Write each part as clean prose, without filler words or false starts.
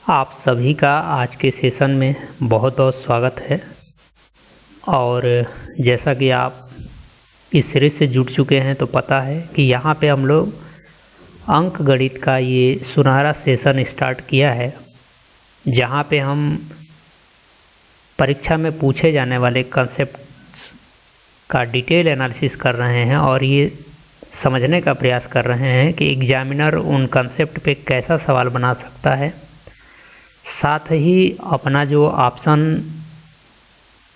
आप सभी का आज के सेशन में बहुत बहुत स्वागत है। और जैसा कि आप इस सीरीज से जुड़ चुके हैं तो पता है कि यहाँ पे हम लोग अंक गणित का ये सुनहरा सेशन स्टार्ट किया है, जहाँ पे हम परीक्षा में पूछे जाने वाले कंसेप्ट्स का डिटेल एनालिसिस कर रहे हैं और ये समझने का प्रयास कर रहे हैं कि एग्जामिनर उन कंसेप्ट पे कैसा सवाल बना सकता है। साथ ही अपना जो ऑप्शन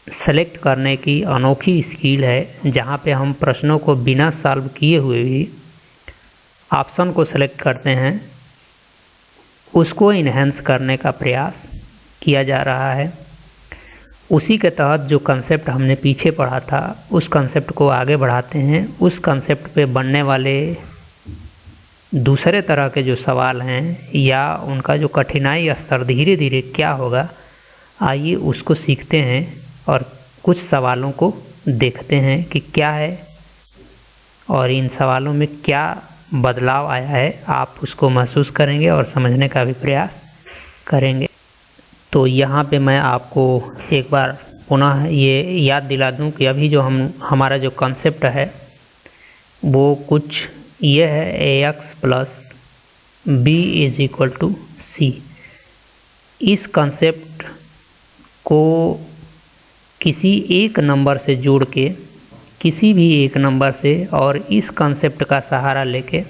सेलेक्ट करने की अनोखी स्किल है, जहाँ पे हम प्रश्नों को बिना सॉल्व किए हुए भी ऑप्शन को सेलेक्ट करते हैं, उसको इन्हेंस करने का प्रयास किया जा रहा है। उसी के तहत जो कंसेप्ट हमने पीछे पढ़ा था उस कंसेप्ट को आगे बढ़ाते हैं। उस कंसेप्ट पे बनने वाले दूसरे तरह के जो सवाल हैं या उनका जो कठिनाई स्तर धीरे धीरे क्या होगा, आइए उसको सीखते हैं और कुछ सवालों को देखते हैं कि क्या है और इन सवालों में क्या बदलाव आया है। आप उसको महसूस करेंगे और समझने का भी प्रयास करेंगे। तो यहाँ पे मैं आपको एक बार पुनः ये याद दिला दूं कि अभी जो हमारा जो कंसेप्ट है वो कुछ ये है, ax plus b is equal to C. इस कंसेप्ट को किसी एक नंबर से जोड़ के, किसी भी एक नंबर से, और इस कंसेप्ट का सहारा लेके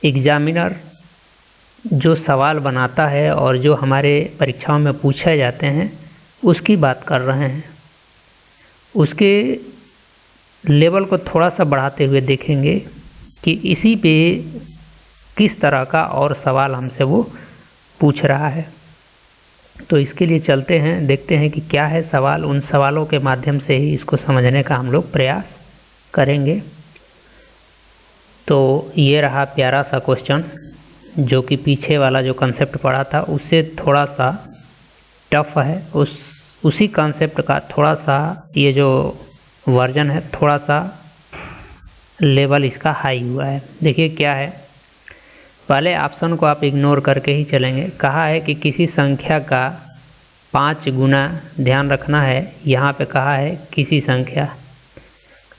एग्जामिनर जो सवाल बनाता है और जो हमारे परीक्षाओं में पूछे जाते हैं उसकी बात कर रहे हैं। उसके लेवल को थोड़ा सा बढ़ाते हुए देखेंगे कि इसी पे किस तरह का और सवाल हमसे वो पूछ रहा है। तो इसके लिए चलते हैं, देखते हैं कि क्या है सवाल। उन सवालों के माध्यम से ही इसको समझने का हम लोग प्रयास करेंगे। तो ये रहा प्यारा सा क्वेश्चन, जो कि पीछे वाला जो कंसेप्ट पढ़ा था उससे थोड़ा सा टफ है। उसी कंसेप्ट का थोड़ा सा ये जो वर्जन है, थोड़ा सा लेवल इसका हाई हुआ है। देखिए क्या है, पहले ऑप्शन को आप इग्नोर करके ही चलेंगे। कहा है कि किसी संख्या का 5 गुना, ध्यान रखना है यहाँ पे कहा है किसी संख्या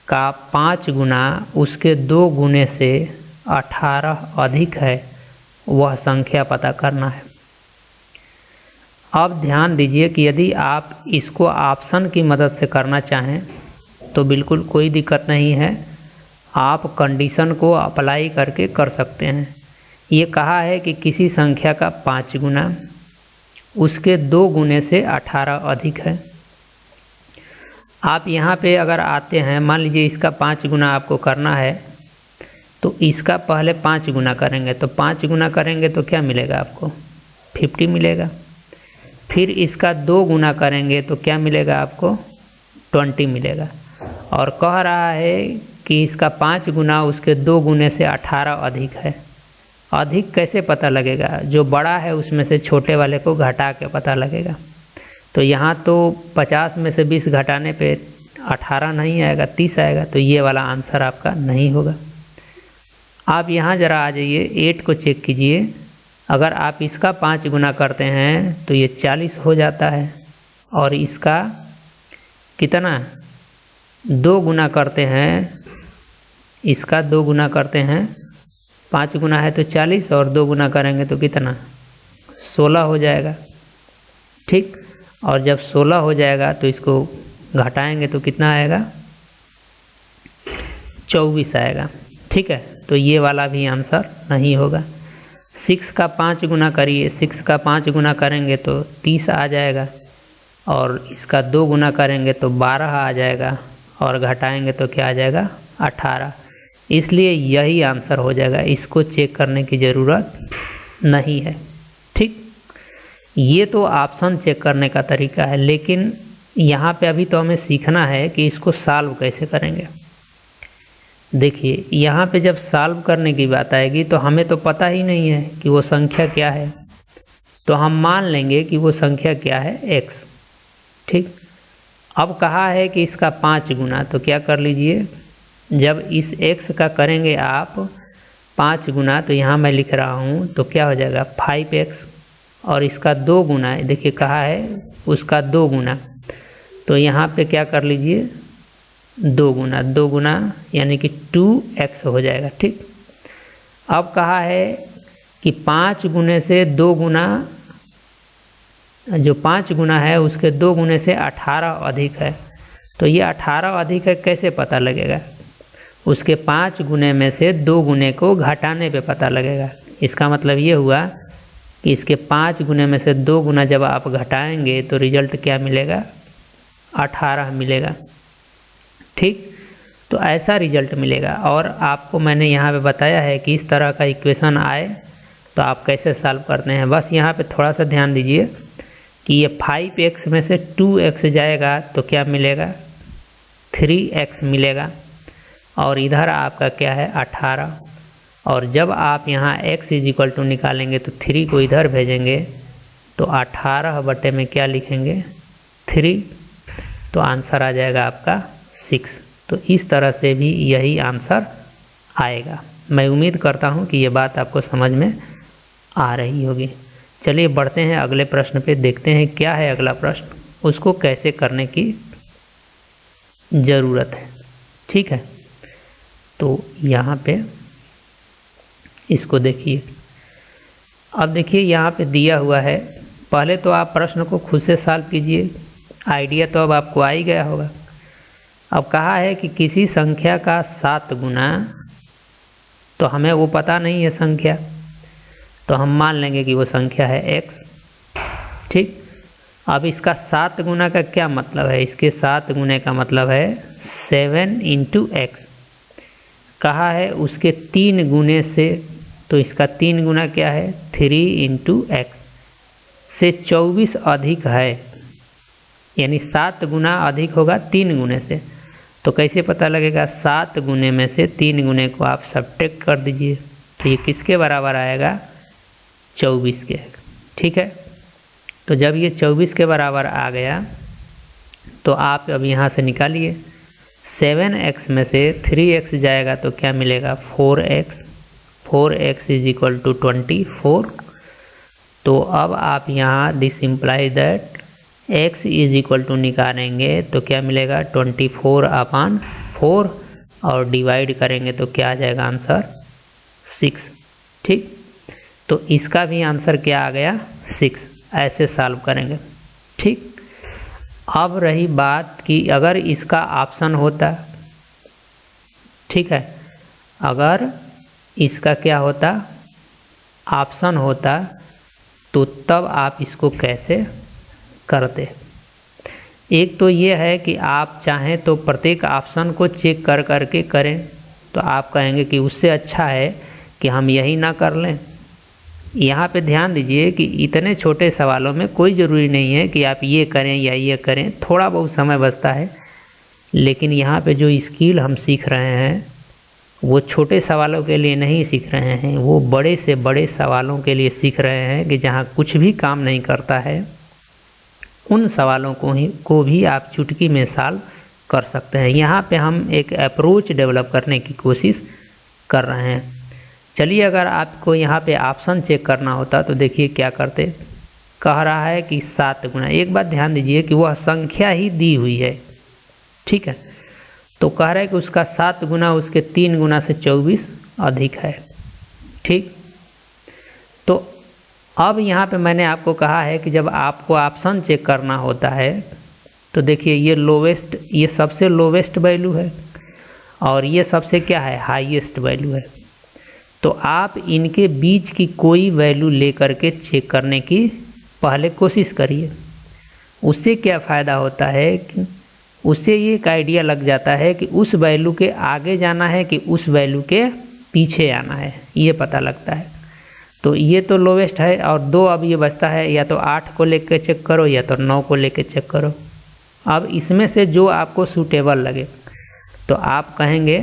का 5 गुना उसके 2 गुने से 18 अधिक है, वह संख्या पता करना है। अब ध्यान दीजिए कि यदि आप इसको ऑप्शन की मदद से करना चाहें तो बिल्कुल कोई दिक्कत नहीं है, आप कंडीशन को अप्लाई करके कर सकते हैं। ये कहा है कि किसी संख्या का 5 गुना उसके 2 गुने से 18 अधिक है। आप यहाँ पे अगर आते हैं, मान लीजिए इसका 5 गुना आपको करना है, तो इसका पहले 5 गुना करेंगे, तो 5 गुना करेंगे तो क्या मिलेगा आपको? 50 मिलेगा। फिर इसका 2 गुना करेंगे तो क्या मिलेगा आपको? 20 मिलेगा। और कह रहा है कि इसका 5 गुना उसके 2 गुने से 18 अधिक है। अधिक कैसे पता लगेगा? जो बड़ा है उसमें से छोटे वाले को घटा के पता लगेगा। तो यहाँ तो 50 में से 20 घटाने पे 18 नहीं आएगा, 30 आएगा। तो ये वाला आंसर आपका नहीं होगा। आप यहाँ ज़रा आ जाइए, 8 को चेक कीजिए। अगर आप इसका 5 गुना करते हैं तो ये 40 हो जाता है, और इसका कितना 2 गुना करते हैं, इसका 2 गुना करते हैं, 5 गुना है तो 40 और 2 गुना करेंगे तो कितना? 16 हो जाएगा। ठीक, और जब 16 हो जाएगा तो इसको घटाएंगे तो कितना आएगा? 24 आएगा। ठीक है, तो ये वाला भी आंसर नहीं होगा। 6 का 5 गुना करिए, 6 का 5 गुना करेंगे तो 30 आ जाएगा, और इसका 2 गुना करेंगे तो 12 आ जाएगा, और घटाएंगे तो क्या आ जाएगा? 18। इसलिए यही आंसर हो जाएगा, इसको चेक करने की ज़रूरत नहीं है। ठीक, ये तो ऑप्शन चेक करने का तरीका है, लेकिन यहाँ पे अभी तो हमें सीखना है कि इसको सॉल्व कैसे करेंगे। देखिए यहाँ पे जब सॉल्व करने की बात आएगी तो हमें तो पता ही नहीं है कि वो संख्या क्या है, तो हम मान लेंगे कि वो संख्या क्या है? x। ठीक, अब कहा है कि इसका 5 गुना, तो क्या कर लीजिए, जब इस x का करेंगे आप 5 गुना, तो यहाँ मैं लिख रहा हूँ तो क्या हो जाएगा? 5x। और इसका 2 गुना है, देखिए कहा है उसका 2 गुना, तो यहाँ पे क्या कर लीजिए 2 गुना यानी कि 2x हो जाएगा। ठीक, अब कहा है कि 5 गुने से 2 गुना, जो 5 गुना है उसके 2 गुने से 18 अधिक है, तो ये 18 अधिक है कैसे पता लगेगा? उसके 5 गुने में से 2 गुने को घटाने पे पता लगेगा। इसका मतलब ये हुआ कि इसके 5 गुने में से 2 गुना जब आप घटाएंगे तो रिजल्ट क्या मिलेगा? 18 मिलेगा। ठीक, तो ऐसा रिजल्ट मिलेगा। और आपको मैंने यहाँ पे बताया है कि इस तरह का इक्वेशन आए तो आप कैसे सॉल्व करते हैं। बस यहाँ पे थोड़ा सा ध्यान दीजिए कि ये 5x में से 2x जाएगा तो क्या मिलेगा? 3x मिलेगा, और इधर आपका क्या है 18, और जब आप यहाँ x = निकालेंगे तो 3 को इधर भेजेंगे तो 18 बटे में क्या लिखेंगे? 3, तो आंसर आ जाएगा आपका 6। तो इस तरह से भी यही आंसर आएगा। मैं उम्मीद करता हूँ कि ये बात आपको समझ में आ रही होगी। चलिए बढ़ते हैं अगले प्रश्न पे, देखते हैं क्या है अगला प्रश्न, उसको कैसे करने की ज़रूरत है। ठीक है, तो यहाँ पे इसको देखिए। अब देखिए यहाँ पे दिया हुआ है, पहले तो आप प्रश्न को खुद से सॉल्व कीजिए, आइडिया तो अब आपको आ ही गया होगा। अब कहा है कि किसी संख्या का 7 गुना, तो हमें वो पता नहीं है संख्या, तो हम मान लेंगे कि वो संख्या है x। ठीक, अब इसका 7 गुना का क्या मतलब है? इसके 7 गुने का मतलब है 7 × x। कहा है उसके 3 गुने से, तो इसका 3 गुना क्या है? 3 × x से 24 अधिक है, यानी 7 गुना अधिक होगा 3 गुने से। तो कैसे पता लगेगा? 7 गुने में से 3 गुने को आप सब्ट्रैक्ट कर दीजिए, तो ये किसके बराबर आएगा? 24 के। ठीक है, तो जब ये 24 के बराबर आ गया तो आप अब यहाँ से निकालिए, 7x में से 3x जाएगा तो क्या मिलेगा? 4x। 4x = 24। तो अब आप यहाँ दिस इम्प्लाई दैट x = निकालेंगे तो क्या मिलेगा? 24/4, और डिवाइड करेंगे तो क्या आ जाएगा आंसर? 6। ठीक, तो इसका भी आंसर क्या आ गया? 6। ऐसे सॉल्व करेंगे। ठीक, अब रही बात कि अगर इसका ऑप्शन होता, ठीक है, अगर इसका क्या होता? ऑप्शन होता, तो तब आप इसको कैसे करते? एक तो ये है कि आप चाहें तो प्रत्येक ऑप्शन को चेक कर करके करें, तो आप कहेंगे कि उससे अच्छा है कि हम यही ना कर लें। यहाँ पे ध्यान दीजिए कि इतने छोटे सवालों में कोई ज़रूरी नहीं है कि आप ये करें या ये करें, थोड़ा बहुत समय बचता है, लेकिन यहाँ पे जो स्किल हम सीख रहे हैं वो छोटे सवालों के लिए नहीं सीख रहे हैं, वो बड़े से बड़े सवालों के लिए सीख रहे हैं कि जहाँ कुछ भी काम नहीं करता है उन सवालों को भी आप चुटकी में सॉल्व कर सकते हैं। यहाँ पे हम एक अप्रोच डेवलप करने की कोशिश कर रहे हैं। चलिए, अगर आपको यहाँ पे ऑप्शन चेक करना होता तो देखिए क्या करते। कह रहा है कि 7 गुना, एक बात ध्यान दीजिए कि वह संख्या ही दी हुई है। ठीक है, तो कह रहा है कि उसका 7 गुना उसके 3 गुना से 24 अधिक है। ठीक, तो अब यहाँ पे मैंने आपको कहा है कि जब आपको ऑप्शन चेक करना होता है तो देखिए ये लोवेस्ट, ये सबसे लोवेस्ट वैल्यू है और ये सबसे क्या है? हाईएस्ट वैल्यू है। तो आप इनके बीच की कोई वैल्यू लेकर के चेक करने की पहले कोशिश करिए। उससे क्या फ़ायदा होता है कि उससे ये एक आइडिया लग जाता है कि उस वैल्यू के आगे जाना है कि उस वैल्यू के पीछे आना है, ये पता लगता है। तो ये तो लोवेस्ट है और 2 अब ये बचता है, या तो 8 को लेकर चेक करो या तो 9 को लेकर चेक करो। अब इसमें से जो आपको सूटेबल लगे तो आप कहेंगे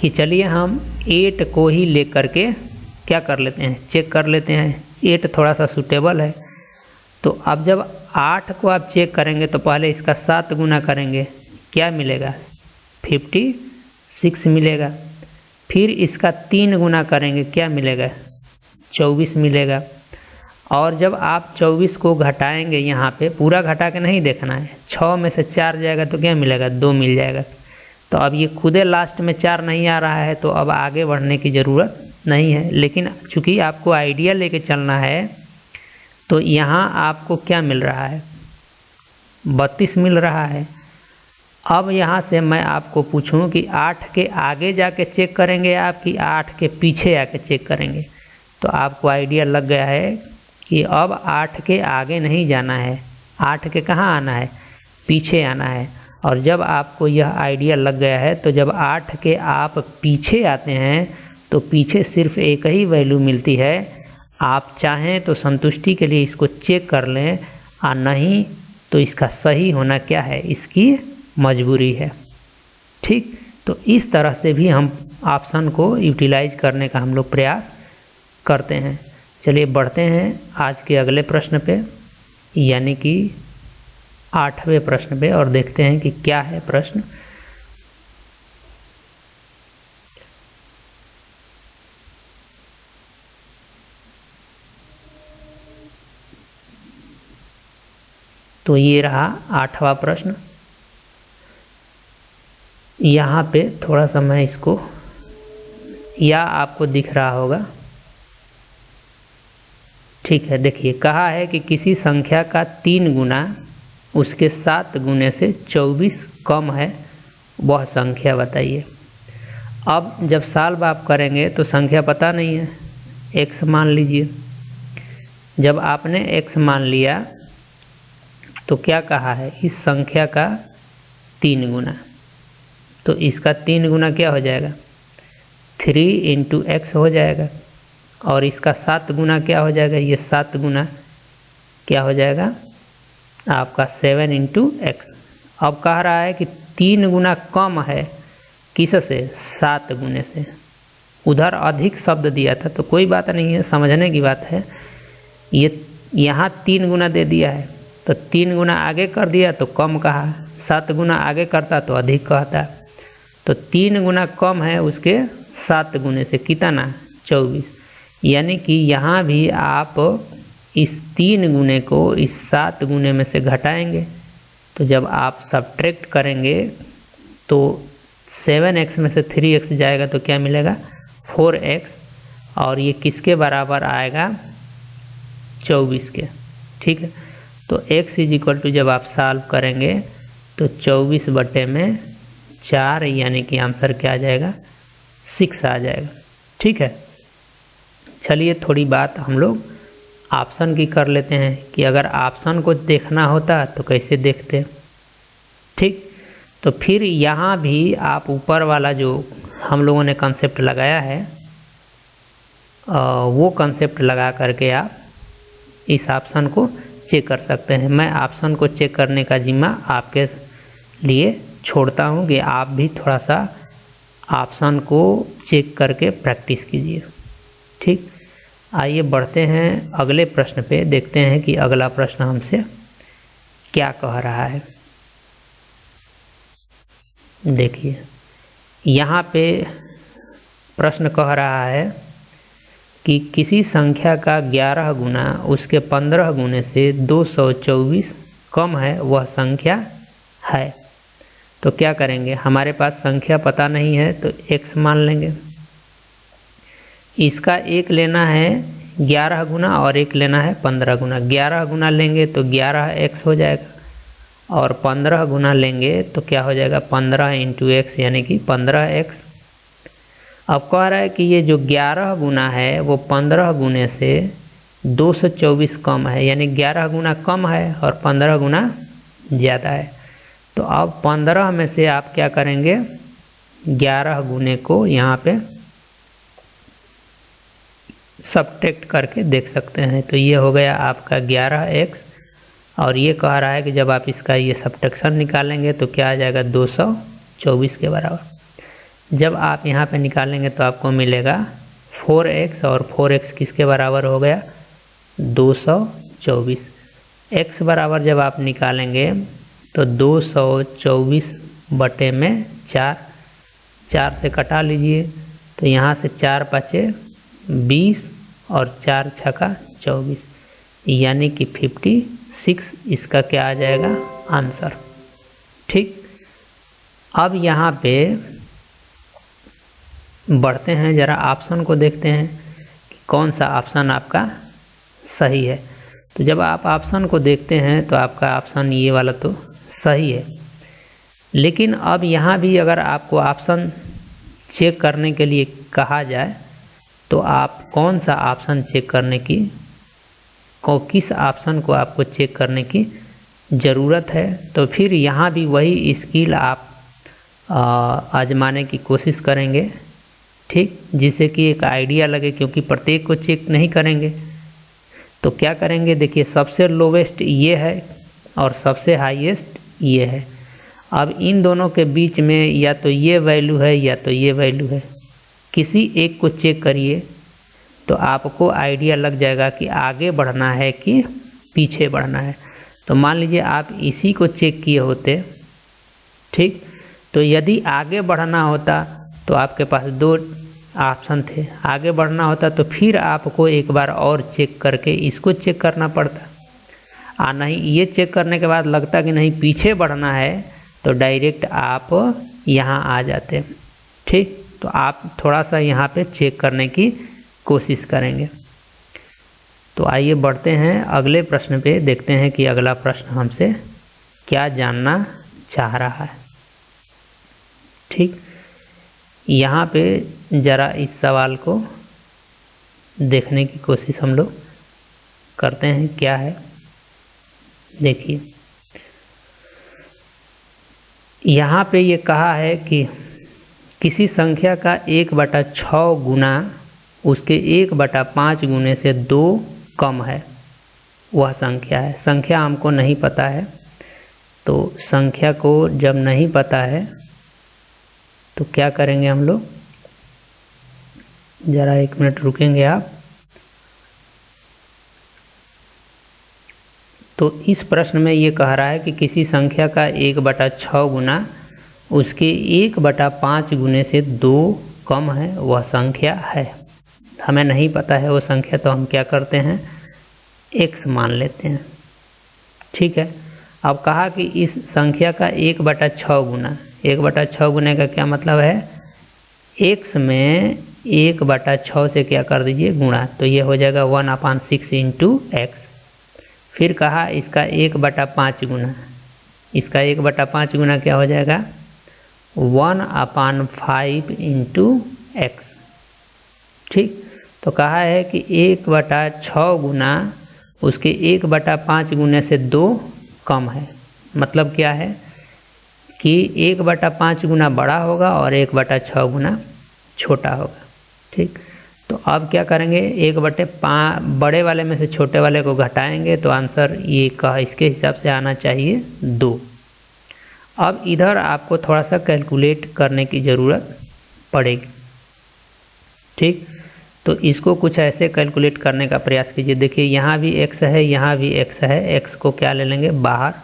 कि चलिए हम 8 को ही लेकर के क्या कर लेते हैं? चेक कर लेते हैं। 8 थोड़ा सा सूटेबल है। तो अब जब 8 को आप चेक करेंगे तो पहले इसका 7 गुना करेंगे, क्या मिलेगा? 56 मिलेगा। फिर इसका 3 गुना करेंगे, क्या मिलेगा? 24 मिलेगा। और जब आप 24 को घटाएंगे, यहाँ पे पूरा घटा के नहीं देखना है, 6 में से 4 जाएगा तो क्या मिलेगा, 2 मिल जाएगा। तो अब ये खुदे लास्ट में 4 नहीं आ रहा है तो अब आगे बढ़ने की ज़रूरत नहीं है। लेकिन चूँकि आपको आइडिया लेके चलना है तो यहाँ आपको क्या मिल रहा है, 32 मिल रहा है। अब यहाँ से मैं आपको पूछूं कि 8 के आगे जाके चेक करेंगे आप कि 8 के पीछे आके चेक करेंगे, तो आपको आइडिया लग गया है कि अब 8 के आगे नहीं जाना है, 8 के कहाँ आना है, पीछे आना है। और जब आपको यह आइडिया लग गया है तो जब 8 के आप पीछे आते हैं तो पीछे सिर्फ एक ही वैल्यू मिलती है। आप चाहें तो संतुष्टि के लिए इसको चेक कर लें, और नहीं तो इसका सही होना क्या है, इसकी मजबूरी है। ठीक, तो इस तरह से भी हम ऑप्शन को यूटिलाइज करने का हम लोग प्रयास करते हैं। चलिए बढ़ते हैं आज के अगले प्रश्न पे, यानी कि 8वें प्रश्न पे, और देखते हैं कि क्या है प्रश्न। तो ये रहा 8वां प्रश्न। यहाँ पे थोड़ा सा मैं इसको, या आपको दिख रहा होगा, ठीक है। देखिए, कहा है कि किसी संख्या का 3 गुना उसके 7 गुने से 24 कम है, वह संख्या बताइए। अब जब सॉल्व आप करेंगे तो संख्या पता नहीं है, x मान लीजिए। जब आपने x मान लिया तो क्या कहा है, इस संख्या का 3 गुना, तो इसका 3 गुना क्या हो जाएगा, 3 × x हो जाएगा। और इसका 7 गुना क्या हो जाएगा, ये 7 गुना क्या हो जाएगा आपका 7 × x। अब कह रहा है कि 3 गुना कम है, किससे, 7 गुने से। उधर अधिक शब्द दिया था तो कोई बात नहीं है, समझने की बात है। ये यहाँ 3 गुना दे दिया है तो 3 गुना आगे कर दिया तो कम कहा, 7 गुना आगे करता तो अधिक कहता। तो 3 गुना कम है उसके 7 गुने से, कितना, 24। यानी कि यहाँ भी आप इस 3 गुने को इस 7 गुने में से घटाएंगे, तो जब आप सब्ट्रैक्ट करेंगे तो 7x में से 3x जाएगा तो क्या मिलेगा, 4x, और ये किसके बराबर आएगा, 24 के। ठीक है, तो x = जब आप सॉल्व करेंगे तो 24/4, यानी कि आंसर क्या आ जाएगा, 6 आ जाएगा। ठीक है, चलिए थोड़ी बात हम लोग ऑप्शन की कर लेते हैं कि अगर ऑप्शन को देखना होता तो कैसे देखते। ठीक, तो फिर यहाँ भी आप ऊपर वाला जो हम लोगों ने कंसेप्ट लगाया है, वो कंसेप्ट लगा करके आप इस ऑप्शन को चेक कर सकते हैं। मैं ऑप्शन को चेक करने का जिम्मा आपके लिए छोड़ता हूँ कि आप भी थोड़ा सा ऑप्शन को चेक करके प्रैक्टिस कीजिए। ठीक, आइए बढ़ते हैं अगले प्रश्न पे, देखते हैं कि अगला प्रश्न हमसे क्या कह रहा है। देखिए, यहाँ पे प्रश्न कह रहा है कि किसी संख्या का 11 गुना उसके 15 गुने से 224 कम है, वह संख्या है। तो क्या करेंगे, हमारे पास संख्या पता नहीं है तो x मान लेंगे। इसका एक लेना है 11 गुना और एक लेना है 15 गुना। 11 गुना लेंगे तो 11x हो जाएगा, और 15 गुना लेंगे तो क्या हो जाएगा, 15 × x, यानी कि 15x। अब कह रहा है कि ये जो 11 गुना है वो 15 गुने से 224 कम है, यानी 11 गुना कम है और 15 गुना ज़्यादा है। तो अब 15 में से आप क्या करेंगे, 11 गुने को यहाँ पे सब्ट्रैक्ट करके देख सकते हैं। तो ये हो गया आपका 11x, और ये कह रहा है कि जब आप इसका ये सब्ट्रैक्शन निकालेंगे तो क्या आ जाएगा, 224 के बराबर। जब आप यहाँ पे निकालेंगे तो आपको मिलेगा 4x, और 4x किसके बराबर हो गया, 224। x बराबर जब आप निकालेंगे तो 224/4, 4 से कटा लीजिए तो यहाँ से 4 × 5 = 20 और 4 × 6 = 24। यानी कि 56 इसका क्या आ जाएगा आंसर। ठीक, अब यहाँ पे बढ़ते हैं, ज़रा ऑप्शन को देखते हैं कि कौन सा ऑप्शन आपका सही है। तो जब आप ऑप्शन को देखते हैं तो आपका ऑप्शन ये वाला तो सही है, लेकिन अब यहाँ भी अगर आपको ऑप्शन चेक करने के लिए कहा जाए तो आप कौन सा ऑप्शन चेक करने की किस ऑप्शन को आपको चेक करने की ज़रूरत है। तो फिर यहाँ भी वही स्किल आप आजमाने की कोशिश करेंगे, ठीक, जिससे कि एक आइडिया लगे, क्योंकि प्रत्येक को चेक नहीं करेंगे। तो क्या करेंगे, देखिए सबसे लोवेस्ट ये है और सबसे हाईएस्ट ये है। अब इन दोनों के बीच में या तो ये वैल्यू है या तो ये वैल्यू है, किसी एक को चेक करिए तो आपको आइडिया लग जाएगा कि आगे बढ़ना है कि पीछे बढ़ना है। तो मान लीजिए आप इसी को चेक किए होते, ठीक, तो यदि आगे बढ़ना होता तो आपके पास दो ऑप्शन थे, आगे बढ़ना होता तो फिर आपको एक बार और चेक करके इसको चेक करना पड़ता, नहीं ये चेक करने के बाद लगता कि नहीं पीछे बढ़ना है तो डायरेक्ट आप यहाँ आ जाते। ठीक, तो आप थोड़ा सा यहाँ पे चेक करने की कोशिश करेंगे। तो आइए बढ़ते हैं अगले प्रश्न पे, देखते हैं कि अगला प्रश्न हमसे क्या जानना चाह रहा है। ठीक, यहाँ पे ज़रा इस सवाल को देखने की कोशिश हम लोग करते हैं, क्या है देखिए। यहाँ पे ये कहा है कि किसी संख्या का 1/6 गुना उसके 1/5 गुने से 2 कम है, वह संख्या है। संख्या हमको नहीं पता है, तो संख्या को जब नहीं पता है तो क्या करेंगे हम लोग, ज़रा 1 मिनट रुकेंगे आप। तो इस प्रश्न में ये कह रहा है कि किसी संख्या का 1/6 गुना उसके 1/5 गुने से 2 कम है, वह संख्या है। हमें नहीं पता है वो संख्या, तो हम क्या करते हैं, x मान लेते हैं। ठीक है, अब कहा कि इस संख्या का 1/6 गुना, 1/6 गुने का क्या मतलब है, x में 1/6 से क्या कर दीजिए गुणा, तो ये हो जाएगा 1/6 इंटू एक्स। फिर कहा इसका 1/5 गुना, इसका 1/5 गुना क्या हो जाएगा 1/5 इंटू एक्स। ठीक, तो कहा है कि 1/6 गुना उसके 1/5 गुने से 2 कम है। मतलब क्या है कि 1/5 गुना बड़ा होगा और 1/6 गुना छोटा होगा। ठीक, तो अब क्या करेंगे, 1/5 बड़े वाले में से छोटे वाले को घटाएंगे तो आंसर ये कहा इसके हिसाब से आना चाहिए 2। अब इधर आपको थोड़ा सा कैलकुलेट करने की ज़रूरत पड़ेगी। ठीक, तो इसको कुछ ऐसे कैलकुलेट करने का प्रयास कीजिए। देखिए यहाँ भी x है, यहाँ भी x है, x को क्या ले लेंगे बाहर,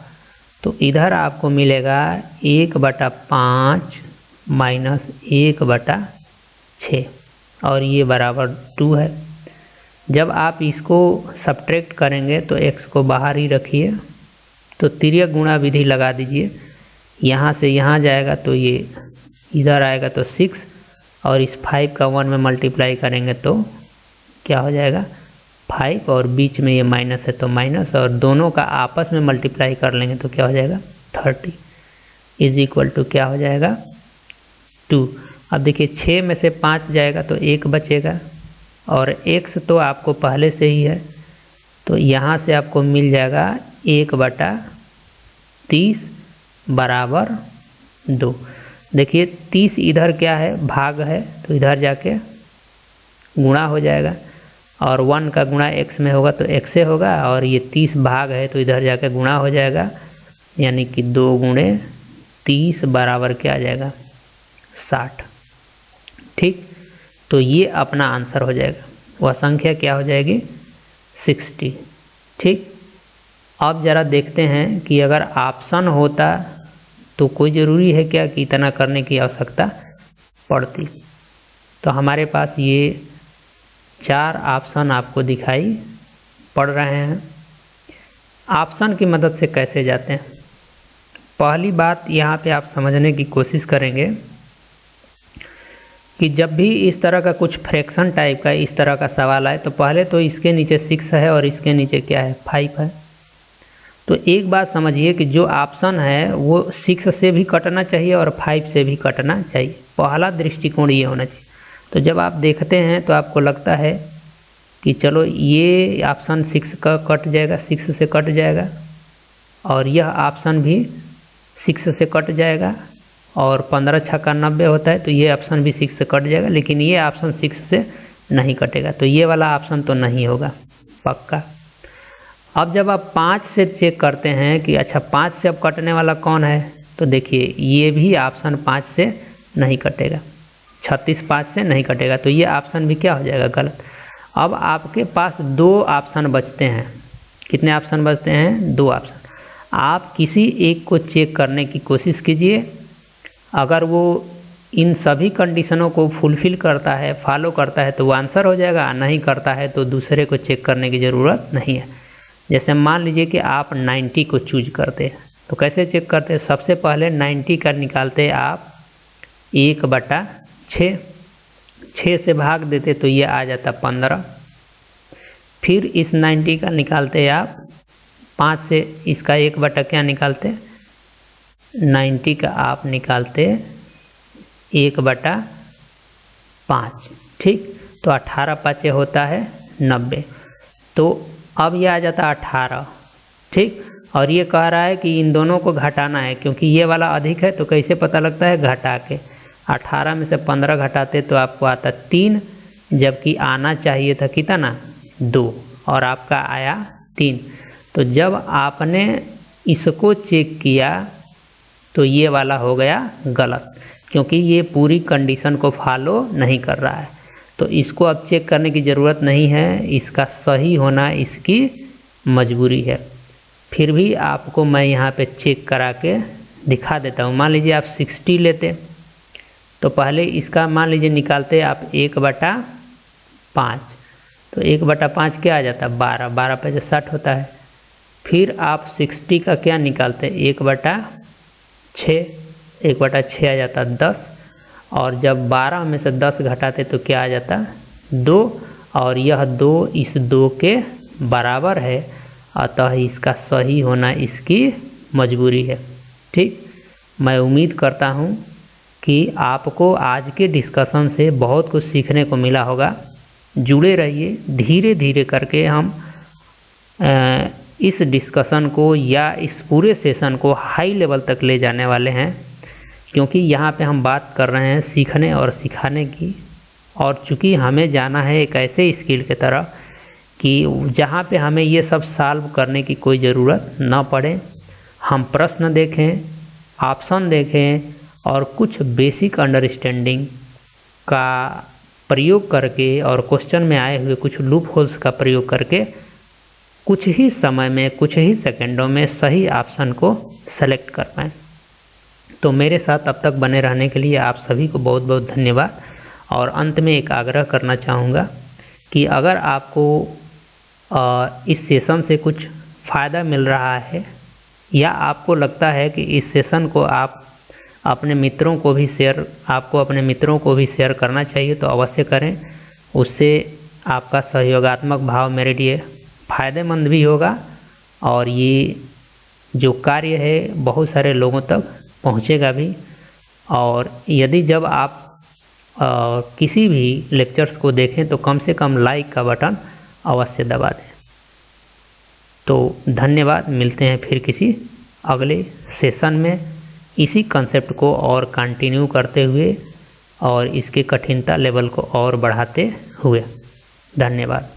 तो इधर आपको मिलेगा 1/5 माइनस 1/6 और ये बराबर 2 है। जब आप इसको सब्ट्रैक्ट करेंगे तो x को बाहर ही रखिए, तो तिर्यक गुणा विधि लगा दीजिए, यहाँ से यहाँ जाएगा तो ये इधर आएगा तो 6 और इस 5 का 1 में मल्टीप्लाई करेंगे तो क्या हो जाएगा 5, और बीच में ये माइनस है तो माइनस, और दोनों का आपस में मल्टीप्लाई कर लेंगे तो क्या हो जाएगा 30 इज इक्वल टू क्या हो जाएगा 2। अब देखिए 6 में से 5 जाएगा तो 1 बचेगा, और x तो आपको पहले से ही है तो यहाँ से आपको मिल जाएगा 1/30 बराबर 2। देखिए 30 इधर क्या है भाग है, तो इधर जाके गुणा हो जाएगा, और 1 का गुणा x में होगा तो x से होगा, और ये 30 भाग है तो इधर जाके गुणा हो जाएगा, यानी कि 2 गुणे 30 बराबर क्या आ जाएगा 60। ठीक, तो ये अपना आंसर हो जाएगा, वह संख्या क्या हो जाएगी 60। ठीक, अब ज़रा देखते हैं कि अगर ऑप्शन होता तो कोई ज़रूरी है क्या कि इतना करने की आवश्यकता पड़ती। तो हमारे पास ये 4 ऑप्शन आपको दिखाई पड़ रहे हैं। ऑप्शन की मदद से कैसे जाते हैं। पहली बात यहाँ पे आप समझने की कोशिश करेंगे कि जब भी इस तरह का कुछ फ्रैक्शन टाइप का इस तरह का सवाल आए तो पहले तो इसके नीचे 6 है और इसके नीचे क्या है 5 है। तो एक बात समझिए कि जो ऑप्शन है वो 6 से भी कटना चाहिए और 5 से भी कटना चाहिए। पहला दृष्टिकोण ये होना चाहिए। तो जब आप देखते हैं तो आपको लगता है कि चलो ये ऑप्शन 6 का कट जाएगा, 6 से कट जाएगा, और यह ऑप्शन भी 6 से कट जाएगा, और 15 छक्का 90 होता है तो ये ऑप्शन भी 6 से कट जाएगा, लेकिन ये ऑप्शन 6 से नहीं कटेगा। तो ये वाला ऑप्शन तो नहीं होगा पक्का। अब जब आप 5 से चेक करते हैं कि अच्छा 5 से अब कटने वाला कौन है, तो देखिए ये भी ऑप्शन 5 से नहीं कटेगा, 36 5 से नहीं कटेगा, तो ये ऑप्शन भी क्या हो जाएगा गलत। अब आपके पास 2 ऑप्शन बचते हैं। कितने ऑप्शन बचते हैं? 2 ऑप्शन। आप किसी एक को चेक करने की कोशिश कीजिए, अगर वो इन सभी कंडीशनों को फुलफिल करता है, फॉलो करता है तो वो आंसर हो जाएगा, नहीं करता है तो दूसरे को चेक करने की ज़रूरत नहीं है। जैसे मान लीजिए कि आप 90 को चूज करते हैं, तो कैसे चेक करते हैं? सबसे पहले 90 का निकालते हैं आप 1/6, 6 से भाग देते तो ये आ जाता 15। फिर इस 90 का निकालते हैं आप 5 से, इसका 1 क्या निकालते हैं? 90 का आप निकालते 1/5, ठीक। तो 18 5 होता है 90। तो अब ये आ जाता 18, ठीक। और ये कह रहा है कि इन दोनों को घटाना है, क्योंकि ये वाला अधिक है तो कैसे पता लगता है? घटा के। 18 में से 15 घटाते तो आपको आता 3, जबकि आना चाहिए था कितना? 2, और आपका आया 3। तो जब आपने इसको चेक किया तो ये वाला हो गया गलत, क्योंकि ये पूरी कंडीशन को फॉलो नहीं कर रहा है। तो इसको अब चेक करने की ज़रूरत नहीं है, इसका सही होना इसकी मजबूरी है। फिर भी आपको मैं यहाँ पे चेक करा के दिखा देता हूँ। मान लीजिए आप 60 लेते तो पहले इसका मान लीजिए निकालते आप 1/5, तो 1/5 क्या आ जाता है? 12, 12 पे 60 होता है। फिर आप 60 का क्या निकालते हैं? 1/6, 1/6 आ जाता 10, और जब 12 में से 10 घटाते तो क्या आ जाता? 2, और यह 2 इस 2 के बराबर है, अतः इसका सही होना इसकी मजबूरी है, ठीक। मैं उम्मीद करता हूँ कि आपको आज के डिस्कशन से बहुत कुछ सीखने को मिला होगा। जुड़े रहिए, धीरे धीरे करके हम इस डिस्कशन को या इस पूरे सेशन को हाई लेवल तक ले जाने वाले हैं, क्योंकि यहाँ पे हम बात कर रहे हैं सीखने और सिखाने की। और चूँकि हमें जाना है एक ऐसे स्किल की तरह कि जहाँ पे हमें ये सब सॉल्व करने की कोई ज़रूरत न पड़े, हम प्रश्न देखें, ऑप्शन देखें, और कुछ बेसिक अंडरस्टैंडिंग का प्रयोग करके और क्वेश्चन में आए हुए कुछ लूप होल्स का प्रयोग करके कुछ ही समय में, कुछ ही सेकंडों में सही ऑप्शन को सेलेक्ट कर पाएँ। तो मेरे साथ अब तक बने रहने के लिए आप सभी को बहुत बहुत धन्यवाद। और अंत में एक आग्रह करना चाहूँगा कि अगर आपको इस सेशन से कुछ फ़ायदा मिल रहा है, या आपको लगता है कि इस सेशन को आप अपने मित्रों को भी शेयर करना चाहिए, तो अवश्य करें। उससे आपका सहयोगात्मक भाव मेरे लिए फ़ायदेमंद भी होगा, और ये जो कार्य है बहुत सारे लोगों तक पहुंचेगा भी। और यदि जब आप किसी भी लेक्चर्स को देखें तो कम से कम लाइक का बटन अवश्य दबा दें। तो धन्यवाद, मिलते हैं फिर किसी अगले सेशन में इसी कंसेप्ट को और कंटिन्यू करते हुए और इसके कठिनता लेवल को और बढ़ाते हुए। धन्यवाद।